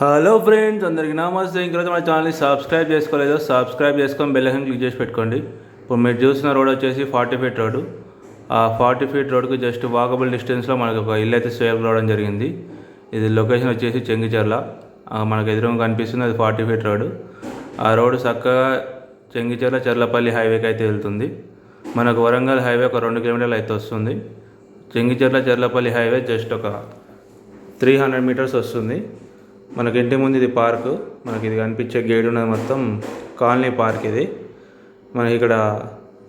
Hello friends, అందరికీ నమస్తే. ఇంకైతే మన ఛానల్ని సబ్స్క్రైబ్ చేసుకోలేదో సబ్స్క్రైబ్ చేసుకొని బెల్ ఐకాన్ క్లిక్ చేసి పెట్టుకోండి. ఇప్పుడు మీరు చూసిన రోడ్ వచ్చేసి 40 ఫీట్ రోడ్డు. ఆ 40 ఫీట్ రోడ్డుకు జస్ట్ వాకబుల్ డిస్టెన్స్లో మనకు ఒక ఇల్లు అయితే సేల్ రావడం జరిగింది. ఇది లొకేషన్ వచ్చేసి చెంగిచెర్ల. మనకు ఎదురుగా కనిపిస్తుంది, అది 40 ఫీట్ రోడ్డు. ఆ రోడ్డు చక్కగా చెంగిచెర్ల చెర్లపల్లి హైవేకి అయితే వెళ్తుంది. మనకు వరంగల్ హైవే ఒక 2 కిలోమీటర్లు అయితే వస్తుంది. చెంగిచెర్ల చెర్లపల్లి హైవే జస్ట్ ఒక 300 మీటర్స్ వస్తుంది. మనకి ఇంటి ముందు ఇది పార్కు. మనకి ఇది కనిపించే గేట్ ఉన్నది మొత్తం కాలనీ పార్క్. ఇది మనకి ఇక్కడ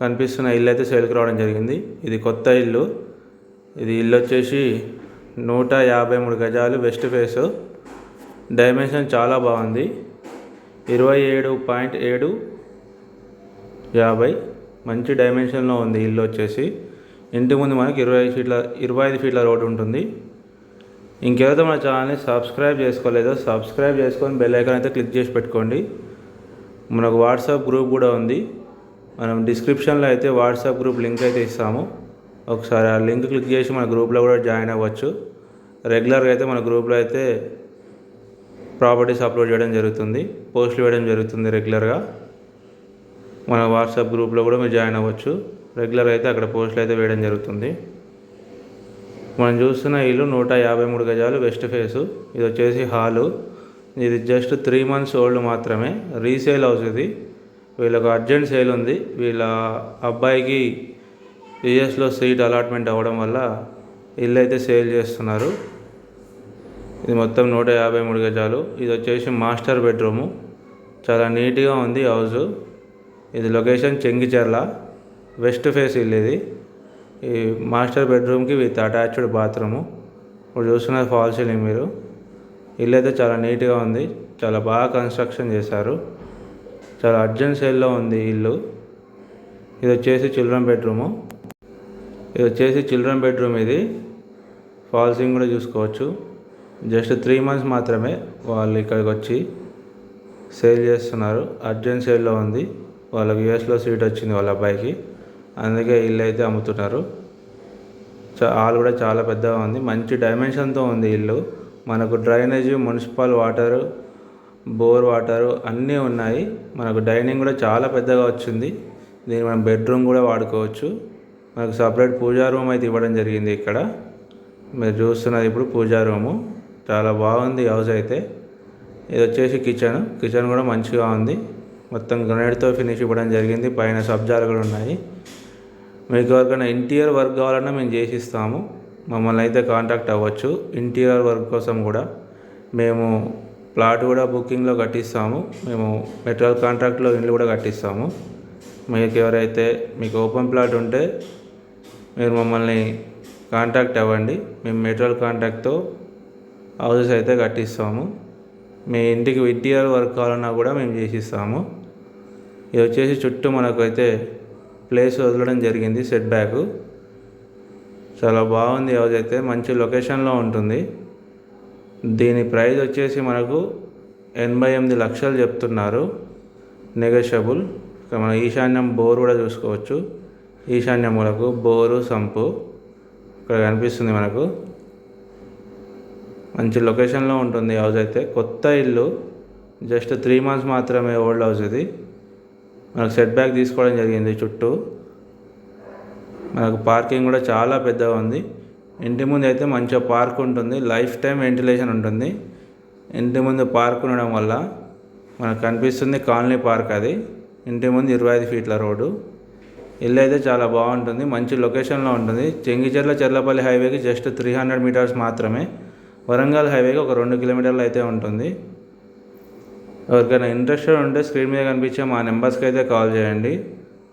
కనిపిస్తున్న ఇల్లు అయితే సేల్కి రావడం జరిగింది. ఇది కొత్త ఇల్లు. ఇది ఇల్లు వచ్చేసి 153 గజాలు, వెస్ట్ ఫేసు. డైమెన్షన్ చాలా బాగుంది. 27.750 మంచి డైమెన్షన్లో ఉంది ఇల్లు వచ్చేసి. ఇంటి ముందు మనకి 25 ఫీట్ల రోడ్డు ఉంటుంది. ఇంకెవరైతే మన ఛానల్ని సబ్స్క్రైబ్ చేసుకోలేదో సబ్స్క్రైబ్ చేసుకొని బెల్ ఐకాన్ అయితే క్లిక్ చేసి పెట్టుకోండి. మనకు వాట్సాప్ గ్రూప్ కూడా ఉంది. మనం డిస్క్రిప్షన్లో అయితే వాట్సాప్ గ్రూప్ లింక్ అయితే ఇస్తాము. ఒకసారి ఆ లింక్ క్లిక్ చేసి మన గ్రూప్లో కూడా జాయిన్ అవ్వచ్చు. రెగ్యులర్గా అయితే మన గ్రూప్లో అయితే ప్రాపర్టీస్ అప్లోడ్ చేయడం జరుగుతుంది, పోస్టులు వేయడం జరుగుతుంది రెగ్యులర్గా. మన వాట్సాప్ గ్రూప్లో కూడా మీరు జాయిన్ అవ్వచ్చు. రెగ్యులర్గా అయితే అక్కడ పోస్టులు అయితే వేయడం జరుగుతుంది. మనం చూస్తున్న ఇల్లు 153 గజాలు, వెస్ట్ ఫేసు. ఇది వచ్చేసి హాలు. ఇది జస్ట్ 3 months ఓల్డ్ మాత్రమే. రీసేల్ హౌస్ ఇది. వీళ్ళకు అర్జెంట్ సేల్ ఉంది. వీళ్ళ అబ్బాయికి యూఎస్లో సీట్ అలాట్మెంట్ అవ్వడం వల్ల ఇల్లు అయితే సేల్ చేస్తున్నారు. ఇది మొత్తం 153 గజాలు. ఇది వచ్చేసి మాస్టర్ బెడ్రూము. చాలా నీట్గా ఉంది హౌజు. ఇది లొకేషన్ చెంగిచెర్ల, వెస్ట్ ఫేస్ ఇల్లు ఇది. ఈ మాస్టర్ బెడ్రూమ్కి విత్ అటాచ్డ్ బాత్రూము. ఇప్పుడు చూస్తున్న ఫాల్ సీలింగ్ మీరు. ఇల్లు అయితే చాలా నీట్గా ఉంది. చాలా బాగా కన్స్ట్రక్షన్ చేశారు. చాలా అర్జెంట్ సేల్లో ఉంది ఇల్లు. ఇది వచ్చేసి చిల్డ్రన్ బెడ్రూము. ఇది ఫాల్ సీలింగ్ కూడా చూసుకోవచ్చు. జస్ట్ 3 months మాత్రమే వాళ్ళు ఇక్కడికి వచ్చి సేల్ చేస్తున్నారు. అర్జెంట్ సేల్లో ఉంది. వాళ్ళకి యూఎస్లో సీట్ వచ్చింది వాళ్ళ అబ్బాయికి, అందుకే ఇల్లు అయితే అమ్ముతున్నారు. హాల్ కూడా చాలా పెద్దగా ఉంది. మంచి డైమెన్షన్తో ఉంది ఇల్లు. మనకు drainage, municipal water, bore water అన్నీ ఉన్నాయి. మనకు డైనింగ్ కూడా చాలా పెద్దగా వచ్చింది. దీన్ని మనం బెడ్రూమ్ కూడా వాడుకోవచ్చు. మనకు సపరేట్ పూజా రూమ్ అయితే ఇవ్వడం జరిగింది. ఇక్కడ మీరు చూస్తున్నది ఇప్పుడు పూజా రూము. చాలా బాగుంది హౌస్ అయితే. ఇది వచ్చేసి కిచెన్ కూడా మంచిగా ఉంది. మొత్తం గ్రనైట్తో ఫినిష్ ఇవ్వడం జరిగింది. పైన సబ్జాలు కూడా ఉన్నాయి. మీకు ఎవరికైనా ఇంటీరియర్ వర్క్ కావాలన్నా మేము చేసిస్తాము. మమ్మల్ని అయితే కాంటాక్ట్ అవ్వచ్చు. ఇంటీరియర్ వర్క్ కోసం కూడా మేము ప్లాట్ కూడా బుకింగ్లో కట్టిస్తాము. మేము మెటీరియల్ కాంట్రాక్ట్లో ఇల్లు కూడా కట్టిస్తాము. మీకు ఓపెన్ ప్లాట్ ఉంటే మీరు మమ్మల్ని కాంటాక్ట్ అవ్వండి. మేము మెటీరియల్ కాంట్రాక్ట్తో హౌసెస్ అయితే కట్టిస్తాము. మీ ఇంటికి ఇంటీరియర్ వర్క్ కావాలన్నా కూడా మేము చేసిస్తాము. ఇది వచ్చేసి చుట్టూ మనకైతే ప్లేస్ వదలడం జరిగింది, సెట్ బ్యాక్. చాలా బాగుంది హౌస్ అయితే. మంచి లొకేషన్లో ఉంటుంది. దీని ప్రైస్ వచ్చేసి మనకు 88 లక్షలు చెప్తున్నారు, నెగోషియబుల్. మన ఈశాన్యం బోర్ కూడా చూసుకోవచ్చు. ఈశాన్యం మూలకు బోరు, సంపు ఇక్కడ కనిపిస్తుంది మనకు. మంచి లొకేషన్లో ఉంటుంది హౌస్ అయితే. కొత్త ఇల్లు, జస్ట్ 3 months మాత్రమే ఓల్డ్ హౌస్ ఇది. మనకు సెట్ బ్యాక్ తీసుకోవడం జరిగింది చుట్టూ. మనకు పార్కింగ్ కూడా చాలా పెద్దగా ఉంది. ఇంటి ముందు అయితే మంచిగా పార్క్ ఉంటుంది. లైఫ్ టైం వెంటిలేషన్ ఉంటుంది. ఇంటి ముందు పార్క్ ఉండడం వల్ల మనకు కనిపిస్తుంది కాలనీ పార్క్. అది ఇంటి ముందు 25 ఫీట్ల రోడ్డు. ఇల్లు అయితే చాలా బాగుంటుంది. మంచి లొకేషన్లో ఉంటుంది. చెంగిచెర్ల చెర్లపల్లి హైవేకి జస్ట్ 300 మీటర్స్ మాత్రమే. వరంగల్ హైవేకి ఒక 2 కిలోమీటర్లు అయితే ఉంటుంది. ఎవరికైనా ఇంట్రెస్టెడ్ ఉంటే స్క్రీన్ మీద కనిపించే మా నెంబర్స్కి అయితే కాల్ చేయండి.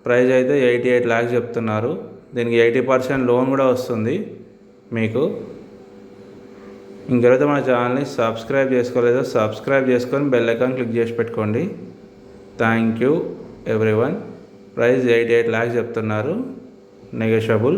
ప్రైస్ అయితే 88 lakhs చెప్తున్నారు. దీనికి 80% లోన్ కూడా వస్తుంది మీకు. ఇంకెవరైతే మన ఛానల్ని సబ్స్క్రైబ్ చేసుకోలేదో సబ్స్క్రైబ్ చేసుకొని బెల్ ఐకాన్ క్లిక్ చేసి పెట్టుకోండి. Thank you everyone. Price 88 lakhs చెప్తున్నారు, నెగోషియబుల్.